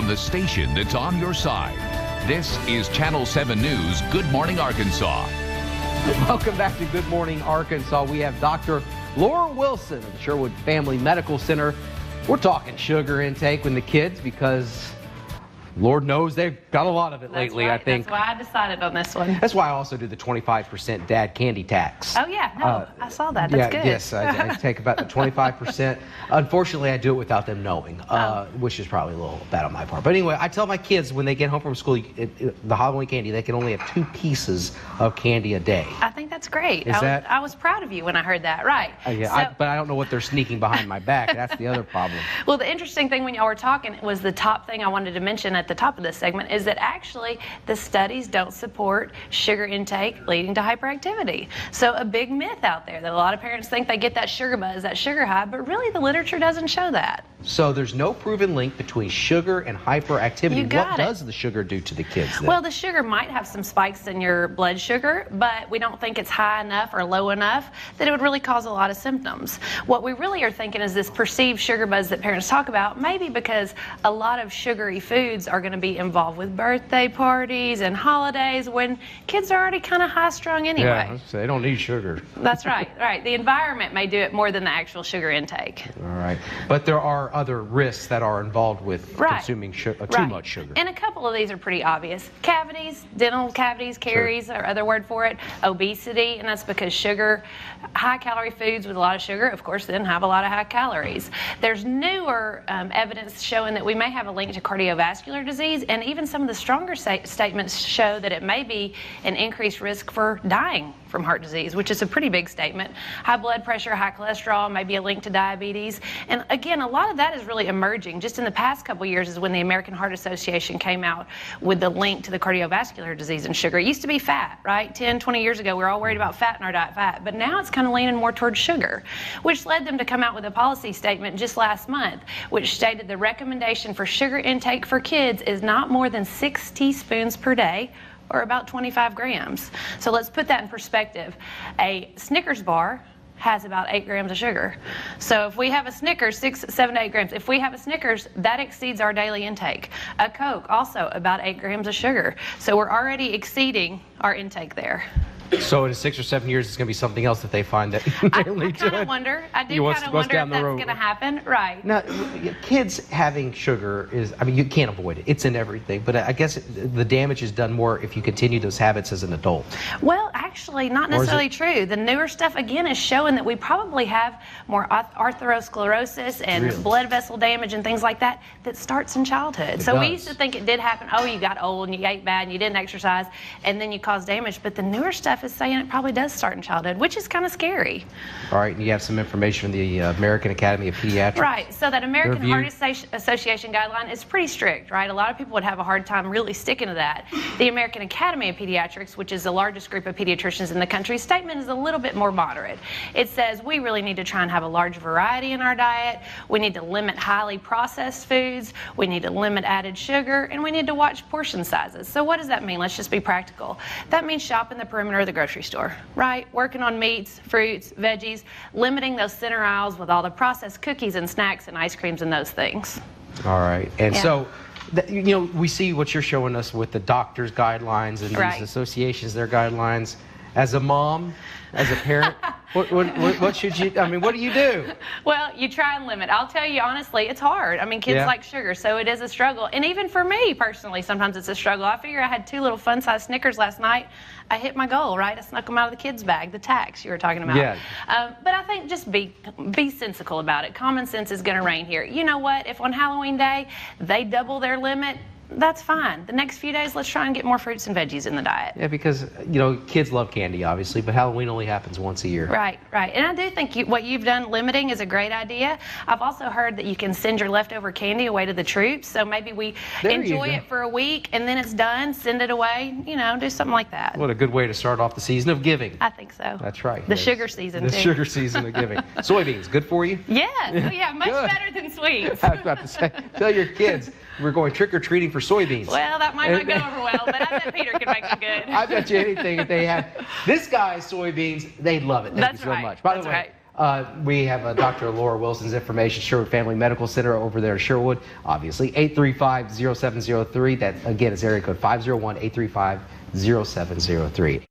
from the station that's on your side. This is Channel 7 News Good Morning Arkansas. Welcome back to Good Morning Arkansas. We have Dr. Laura Wilson of the Sherwood Family Medical Center. We're talking sugar intake with the kids because Lord knows they've got a lot of it lately, right. I think. That's why I decided on this one. That's why I also do the 25% dad candy tax. Oh, yeah. No, I saw that. That's good. Yes, I take about the 25%. Unfortunately, I do it without them knowing, which is probably a little bad on my part. But anyway, I tell my kids when they get home from school, the Halloween candy, they can only have 2 pieces of candy a day. I think that's great. I was proud of you when I heard that. Right. But I don't know what they're sneaking behind my back. That's the other problem. Well, the interesting thing when y'all were talking was the top thing I wanted to mention at the top of this segment is that actually the studies don't support sugar intake leading to hyperactivity. So a big myth out there that a lot of parents think they get that sugar buzz, that sugar high, but really the literature doesn't show that. So there's no proven link between sugar and hyperactivity. You got what does the sugar do to the kids then? Well, the sugar might have some spikes in your blood sugar, but we don't think it's high enough or low enough that it would really cause a lot of symptoms. What we really are thinking is this perceived sugar buzz that parents talk about, maybe because a lot of sugary foods are going to be involved with birthday parties and holidays when kids are already kind of high-strung anyway. Yeah, they don't need sugar. That's right, right. The environment may do it more than the actual sugar intake. All right. But there are other risks that are involved with consuming too much sugar. And a couple of these are pretty obvious. Cavities, dental cavities, caries, or other word for it, obesity, and that's because sugar, high-calorie foods with a lot of sugar, of course, then have a lot of high calories. There's newer evidence showing that we may have a link to cardiovascular disease, and even some of the stronger statements show that it may be an increased risk for dying from heart disease, which is a pretty big statement. High blood pressure, high cholesterol may be a link to diabetes. And again, a lot of that is really emerging. Just in the past couple of years is when the American Heart Association came out with the link to the cardiovascular disease and sugar. It used to be fat, right? 10, 20 years ago, we were all worried about fat in our diet, but now it's kind of leaning more towards sugar, which led them to come out with a policy statement just last month, which stated the recommendation for sugar intake for kids is not more than 6 teaspoons per day, or about 25 grams. So let's put that in perspective. A Snickers bar has about 8 grams of sugar. So if we have a Snickers, 6, 7 to 8 grams, if we have a Snickers, that exceeds our daily intake. A Coke, also about 8 grams of sugar. So we're already exceeding our intake there. So in 6 or 7 years, it's going to be something else that they find that I kind of wonder. I do kind of wonder if that's going to happen. Right. Now, kids having sugar is, I mean, you can't avoid it. It's in everything. But I guess the damage is done more if you continue those habits as an adult. Well, actually, not necessarily true. The newer stuff, again, is showing that we probably have more atherosclerosis and blood vessel damage and things like that starts in childhood. So we used to think it did happen. Oh, you got old and you ate bad and you didn't exercise and then you caused damage. But the newer stuff is saying it probably does start in childhood, which is kind of scary. All right, and you have some information from the American Academy of Pediatrics. Right, so that American Heart Association guideline is pretty strict, right? A lot of people would have a hard time really sticking to that. The American Academy of Pediatrics, which is the largest group of pediatricians in the country, statement is a little bit more moderate. It says we really need to try and have a large variety in our diet. We need to limit highly processed foods. We need to limit added sugar, and we need to watch portion sizes. So what does that mean? Let's just be practical. That means shopping the perimeter of the grocery store, right? Working on meats, fruits, veggies, limiting those center aisles with all the processed cookies and snacks and ice creams and those things. All right. And so, you know, we see what you're showing us with the doctor's guidelines and these associations, their guidelines. As a mom, as a parent, what should you, I mean, what do you do? Well, you try and limit. I'll tell you honestly, it's hard. I mean, kids like sugar, so it is a struggle. And even for me personally, sometimes it's a struggle. I figure I had 2 little fun-sized Snickers last night. I hit my goal, right? I snuck them out of the kids' bag, the tax you were talking about. Yeah. But I think just be sensical about it. Common sense is going to reign here. You know what? If on Halloween day they double their limit, that's fine. The next few days, let's try and get more fruits and veggies in the diet. Yeah, because, you know, kids love candy, obviously, but Halloween only happens once a year. Right, right. And I do think what you've done limiting is a great idea. I've also heard that you can send your leftover candy away to the troops. So maybe we enjoy it for a week and then it's done, send it away, you know, do something like that. What a good way to start off the season of giving. I think so. That's right. The sugar season, The sugar season of giving. Soybeans, good for you? Yes. Oh, yeah, much better than sweets. I was about to say, tell your kids we're going trick-or-treating for soybeans. Well, that might not go over well, but I bet Peter can make them good. I bet you anything if they have this guy's soybeans, they'd love it. Thank you so much. By the way, We have Dr. Laura Wilson's information, Sherwood Family Medical Center over there in Sherwood. Obviously, 835-0703. That, again, is area code 501-835-0703.